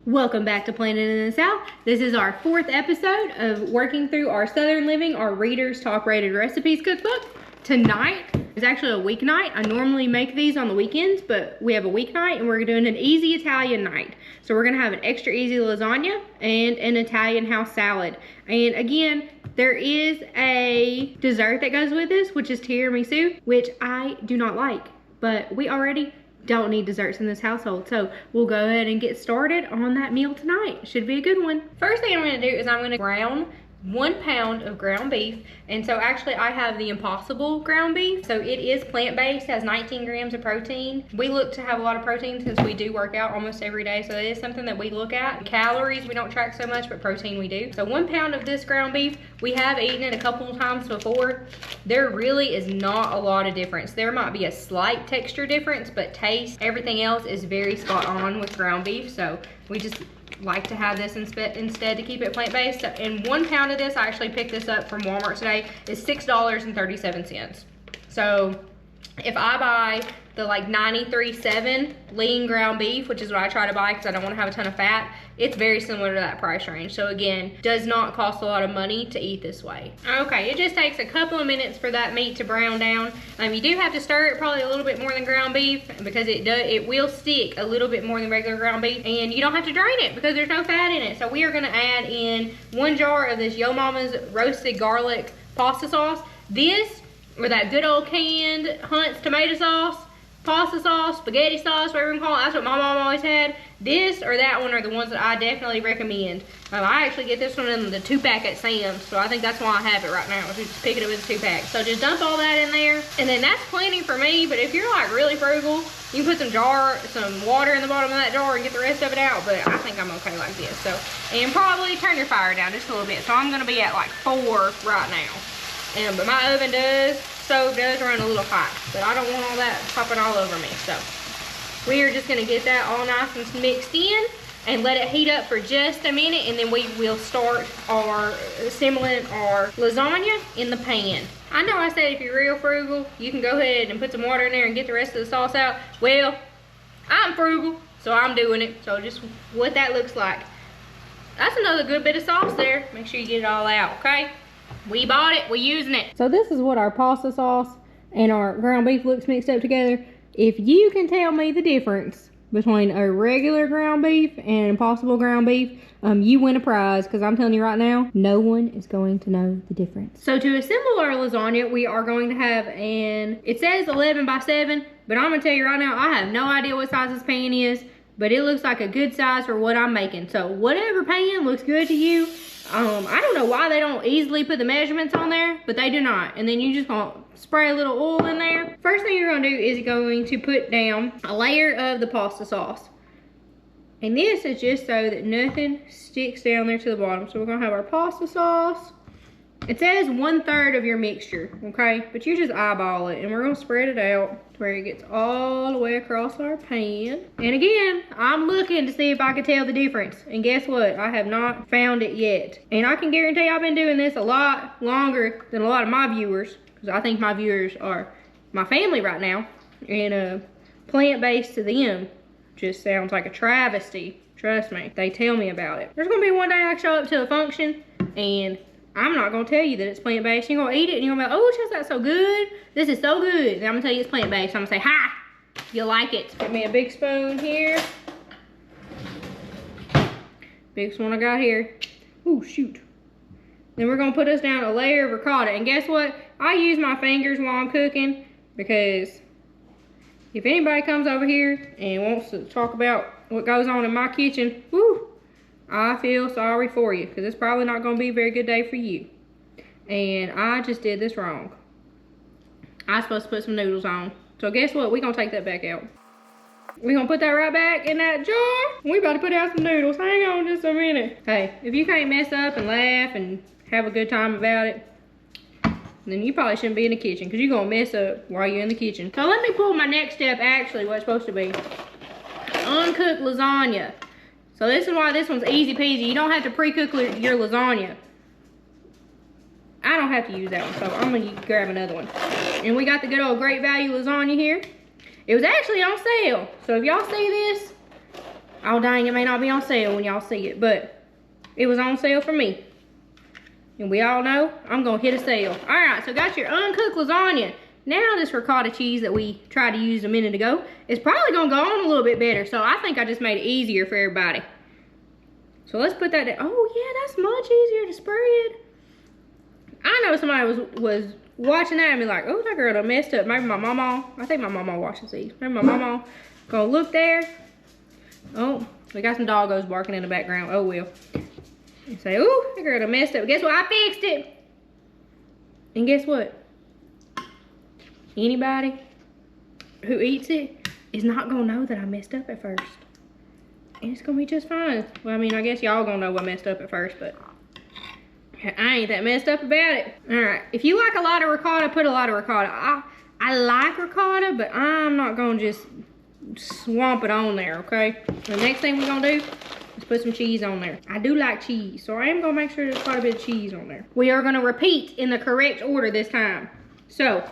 Welcome back to Planet in the South. This is our 4th episode of working through our Southern Living, our Reader's Top Rated Recipes cookbook. Tonight is actually a weeknight. I normally make these on the weekends, but we have a weeknight and we're doing an easy Italian night. So we're gonna have an extra easy lasagna and an Italian house salad. And again, there is a dessert that goes with this, which is tiramisu, which I do not like, but we already don't need desserts in this household. So we'll go ahead and get started on that meal tonight. Should be a good one. First thing I'm gonna do is I'm gonna brown 1 pound of ground beef. And so actually I have the Impossible ground beef. So it is plant-based, has 19 grams of protein. We look to have a lot of protein since we do work out almost every day. So it is something that we look at. Calories, we don't track so much, but protein we do. So 1 pound of this ground beef. We have eaten it a couple of times before. There really is not a lot of difference. There might be a slight texture difference, but taste, everything else is very spot on with ground beef. So we just like to have this instead to keep it plant-based. And 1 pound of this, I actually picked this up from Walmart today, is $6.37. So if I buy the like 93.7 lean ground beef, which is what I try to buy because I don't want to have a ton of fat, it's very similar to that price range. So again, does not cost a lot of money to eat this way. Okay, it just takes a couple of minutes for that meat to brown down. You do have to stir it probably a little bit more than ground beef because it will stick a little bit more than regular ground beef, and you don't have to drain it because there's no fat in it. So we are gonna add in 1 jar of this Yo Mama's roasted garlic pasta sauce. This, or that good old canned Hunt's tomato sauce, pasta sauce, spaghetti sauce, whatever you call it. That's what my mom always had. This or that one are the ones that I definitely recommend. I actually get this one in the 2-pack at Sam's, so I think that's why I have it right now. Just pick it up with a 2-pack. So just dump all that in there, and then that's plenty for me. But if you're like really frugal, you can put some water in the bottom of that jar and get the rest of it out. But I think I'm okay like this. So, and probably turn your fire down just a little bit. So I'm gonna be at like 4 right now. But my oven does run a little hot, but I don't want all that popping all over me. So we are just gonna get that all nice and mixed in and let it heat up for just a minute, and then we will start assembling our lasagna in the pan. I know I said if you're real frugal, you can go ahead and put some water in there and get the rest of the sauce out. Well, I'm frugal, so I'm doing it. So just what that looks like. That's another good bit of sauce there. Make sure you get it all out, okay? We bought it, we're using it. So this is what our pasta sauce and our ground beef looks mixed up together. If you can tell me the difference between a regular ground beef and Impossible ground beef, you win a prize, because I'm telling you right now, no one is going to know the difference. So to assemble our lasagna, we are going to have it says 11 by 7, but I'm gonna tell you right now, I have no idea what size this pan is, but it looks like a good size for what I'm making. So whatever pan looks good to you. I don't know why they don't easily put the measurements on there, but they do not. And then you just gonna spray a little oil in there. First thing you're gonna do is going to put down a layer of the pasta sauce. And this is just so that nothing sticks down there to the bottom. So we're gonna have our pasta sauce. It says 1/3 of your mixture, okay? But you just eyeball it, and we're gonna spread it out to where it gets all the way across our pan. And again, I'm looking to see if I can tell the difference. And guess what? I have not found it yet. And I can guarantee I've been doing this a lot longer than a lot of my viewers, because I think my viewers are my family right now. And plant-based to them just sounds like a travesty. Trust me, they tell me about it. There's gonna be one day I show up to a function and I'm not gonna tell you that it's plant-based. You're gonna eat it and you're gonna be like, oh, just that's so good. This is so good. And I'm gonna tell you it's plant-based. I'm gonna say, hi, you like it. Get me a big spoon here. Biggest one I got here. Ooh, shoot. Then we're gonna put us down a layer of ricotta. And guess what? I use my fingers while I'm cooking, because if anybody comes over here and wants to talk about what goes on in my kitchen, whoo, I feel sorry for you, because it's probably not going to be a very good day for you. And I just did this wrong. I was supposed to put some noodles on. So guess what? We're going to take that back out. We're going to put that right back in that jar. We're about to put out some noodles. Hang on just a minute. Hey, if you can't mess up and laugh and have a good time about it, then you probably shouldn't be in the kitchen, because you're going to mess up while you're in the kitchen. So let me pull my next step, actually, what it's supposed to be. Uncooked lasagna. So this is why this one's easy peasy. You don't have to pre-cook your lasagna. I don't have to use that one, so I'm gonna grab another one. And we got the good old Great Value lasagna here. It was actually on sale. So if y'all see this, Oh dang, it may not be on sale when y'all see it, but it was on sale for me. And we all know I'm gonna hit a sale. All right, so got your uncooked lasagna. Now this ricotta cheese that we tried to use a minute ago is probably gonna go on a little bit better. So I think I just made it easier for everybody. So let's put that down. Oh yeah, that's much easier to spread. I know somebody was watching that and be like, oh, that girl done messed up. Maybe my mama, I think my mama watches these. Maybe my mama gonna look there. Oh, we got some doggos barking in the background. Oh well. And say, oh, that girl done messed up. But guess what? I fixed it. And guess what? Anybody who eats it is not gonna know that I messed up at first. And it's gonna be just fine. Well, I mean, I guess y'all gonna know I messed up at first, but I ain't that messed up about it. All right, if you like a lot of ricotta, put a lot of ricotta. I like ricotta, but I'm not gonna just swamp it on there, okay? The next thing we're gonna do is put some cheese on there. I do like cheese, so I am gonna make sure there's quite a bit of cheese on there. We are gonna repeat in the correct order this time. So,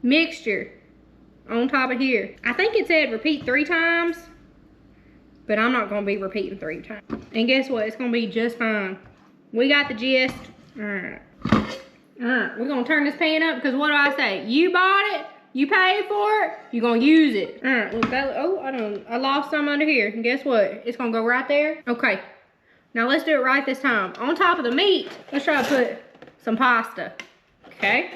mixture on top of here. I think it said repeat 3 times, but I'm not gonna be repeating 3 times. And guess what? It's gonna be just fine. We got the gist. All right. We're gonna turn this pan up because what do I say? You bought it, you paid for it, you're gonna use it. All right, look, I lost some under here. And guess what? It's gonna go right there. Okay, now let's do it right this time. On top of the meat, let's try to put some pasta, okay?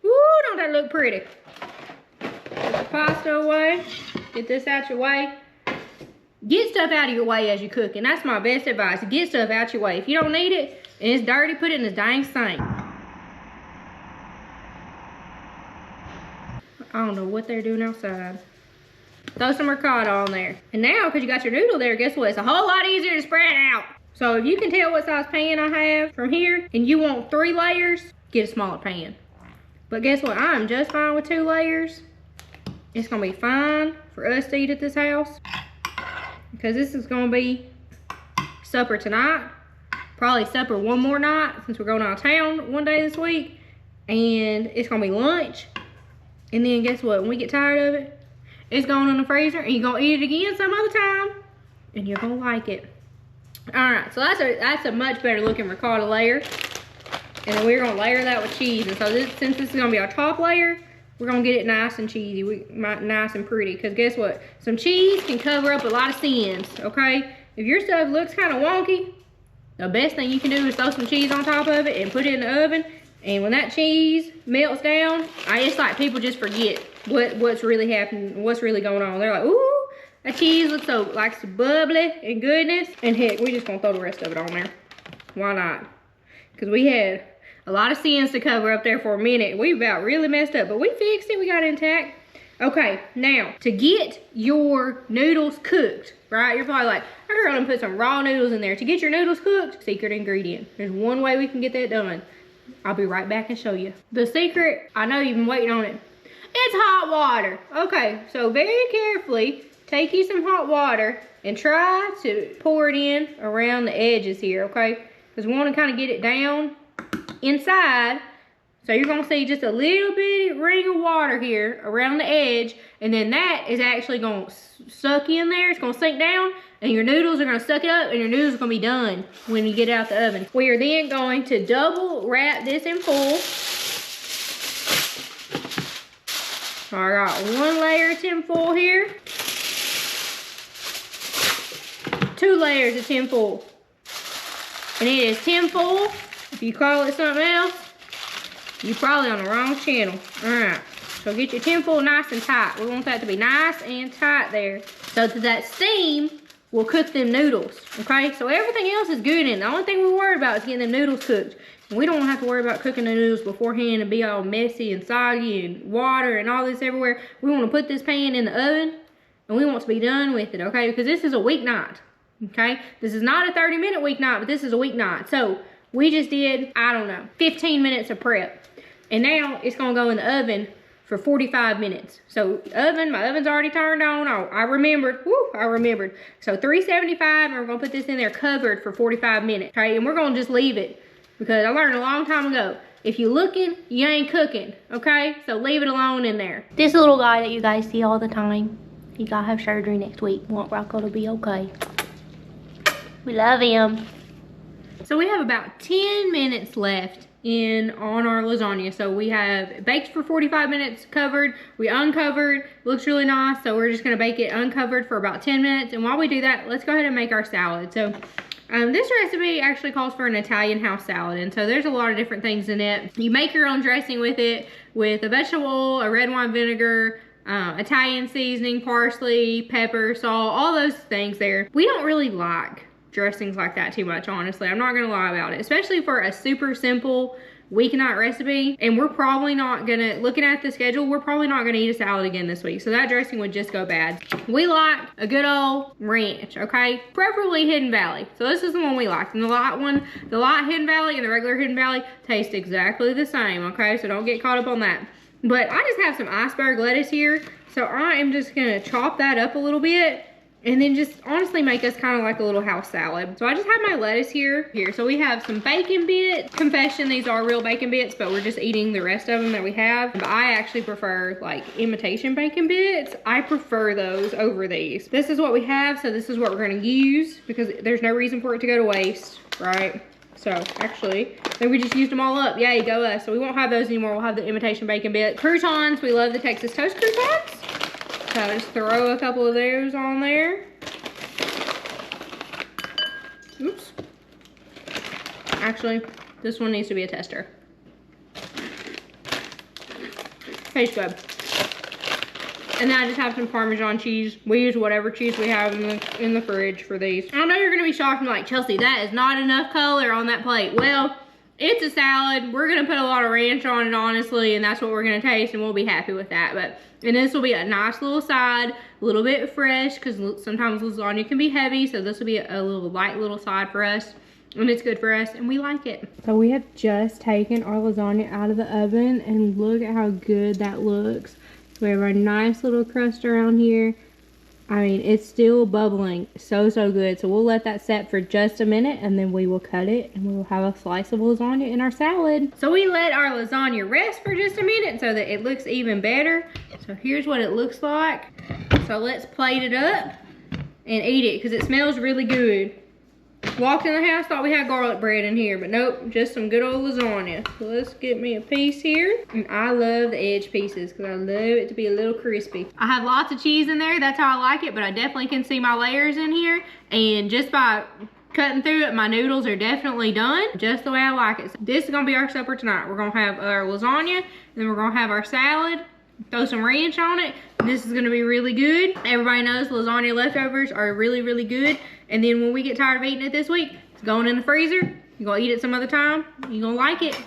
Woo, don't that look pretty? Put the pasta away, get this out your way. Get stuff out of your way as you cook, and that's my best advice. Get stuff out your way. If you don't need it and it's dirty, put it in the dang sink. I don't know what they're doing outside. Throw some ricotta on there. And now, because you got your noodle there, guess what? It's a whole lot easier to spread out. So if you can tell what size pan I have from here, and you want 3 layers, get a smaller pan. But guess what? I'm just fine with 2 layers. It's gonna be fine for us to eat at this house. Because this is gonna be supper tonight. Probably supper one more night since we're going out of town one day this week. And it's gonna be lunch. And then guess what? When we get tired of it, it's going in the freezer and you're gonna eat it again some other time. And you're gonna like it. Alright, so that's a much better looking ricotta layer. And then we're gonna layer that with cheese. And so since this is gonna be our top layer, we're gonna get it nice and cheesy, nice and pretty. Because guess what? Some cheese can cover up a lot of sins, okay? If your stuff looks kind of wonky, the best thing you can do is throw some cheese on top of it and put it in the oven. And when that cheese melts down, it's like people just forget what's really happening, what's really going on. They're like, ooh, that cheese looks so bubbly and goodness. And heck, we just gonna throw the rest of it on there. Why not? Because we had a lot of sins to cover up there for a minute. We about really messed up, but we fixed it. We got it intact. Okay, now, to get your noodles cooked, right? You're probably like, I heard them put some raw noodles in there. To get your noodles cooked, secret ingredient. There's one way we can get that done. I'll be right back and show you. The secret, I know you've been waiting on it. It's hot water. Okay, so very carefully, take you some hot water and try to pour it in around the edges here, okay? Because we want to kind of get it down inside. So you're gonna see just a little bitty ring of water here around the edge, and then that is actually gonna suck in there. It's gonna sink down, and your noodles are gonna suck it up, and your noodles are gonna be done when you get it out the oven. We are then going to double wrap this in foil. So I got 1 layer of tin foil here, 2 layers of tin foil, and it is tin foil. If you call it something else, you're probably on the wrong channel. All right, so get your tin foil nice and tight. We want that to be nice and tight there, so that steam will cook them noodles, okay? So everything else is good in. The only thing we're worried about is getting them noodles cooked. And we don't have to worry about cooking the noodles beforehand and be all messy and soggy and water and all this everywhere. We want to put this pan in the oven, and we want to be done with it, okay? Because this is a weeknight, okay? This is not a 30-minute weeknight, but this is a weeknight. So we just did, I don't know, 15 minutes of prep. And now it's gonna go in the oven for 45 minutes. So my oven's already turned on. I remembered, I remembered. So 375, and we're gonna put this in there covered for 45 minutes, okay? And we're gonna just leave it, because I learned a long time ago, if you're looking, you ain't cooking, okay? So leave it alone in there. This little guy that you guys see all the time, He gotta have surgery next week. Want Rocco to be okay. We love him. So we have about 10 minutes left on our lasagna. So we have baked for 45 minutes, covered. We uncovered, looks really nice. So we're just gonna bake it uncovered for about 10 minutes. And while we do that, let's go ahead and make our salad. So this recipe actually calls for an Italian house salad. And so there's a lot of different things in it. You make your own dressing with it, with a vegetable oil, a red wine vinegar, Italian seasoning, parsley, pepper, salt, all those things there. We don't really like dressings like that too much, honestly. I'm not gonna lie about it, especially for a super simple weeknight recipe. And we're probably not gonna, looking at the schedule, we're probably not gonna eat a salad again this week. So that dressing would just go bad. We like a good old ranch, okay? Preferably Hidden Valley. So this is the one we like. And the light Hidden Valley and the regular Hidden Valley taste exactly the same, okay? So don't get caught up on that. But I just have some iceberg lettuce here. So I am just gonna chop that up a little bit and then just honestly make us kind of like a little house salad. So I just have my lettuce here. So we have some bacon bits. Confession, these are real bacon bits, but we're just eating the rest of them that we have. But I actually prefer like imitation bacon bits. I prefer those over these. This is what we have, so this is what we're gonna use because there's no reason for it to go to waste, right? So actually, I think we just used them all up. Yay, go us. So we won't have those anymore. We'll have the imitation bacon bit. Croutons, we love the Texas toast croutons. So just throw a couple of those on there. Oops. Actually, this one needs to be a tester. Tastes good. And then I just have some Parmesan cheese. We use whatever cheese we have in the fridge for these. I know you're gonna be shocked and like, Chelsea, that is not enough color on that plate. Well, it's a salad. We're gonna put a lot of ranch on it, honestly, and that's what we're gonna taste, and we'll be happy with that. And this will be a nice little side, a little bit fresh, because sometimes lasagna can be heavy, so this will be a little light little side for us, and it's good for us, and we like it. So we have just taken our lasagna out of the oven, and look at how good that looks. So we have our nice little crust around here. I mean, it's still bubbling so good. So we'll let that set for just a minute and then we will cut it and we will have a slice of lasagna in our salad. So we let our lasagna rest for just a minute so that it looks even better. So here's what it looks like. So let's plate it up and eat it because it smells really good. Walked in the house, thought we had garlic bread in here, but nope, just some good old lasagna. So let's get me a piece here. And I love the edge pieces because I love it to be a little crispy. I have lots of cheese in there, that's how I like it, but I definitely can see my layers in here. And just by cutting through it, my noodles are definitely done just the way I like it. So this is gonna be our supper tonight. We're gonna have our lasagna, and then we're gonna have our salad. Throw some ranch on it. This is gonna be really good. Everybody knows lasagna leftovers are really good. And then when we get tired of eating it this week, it's going in the freezer. You're gonna eat it some other time. You're gonna like it.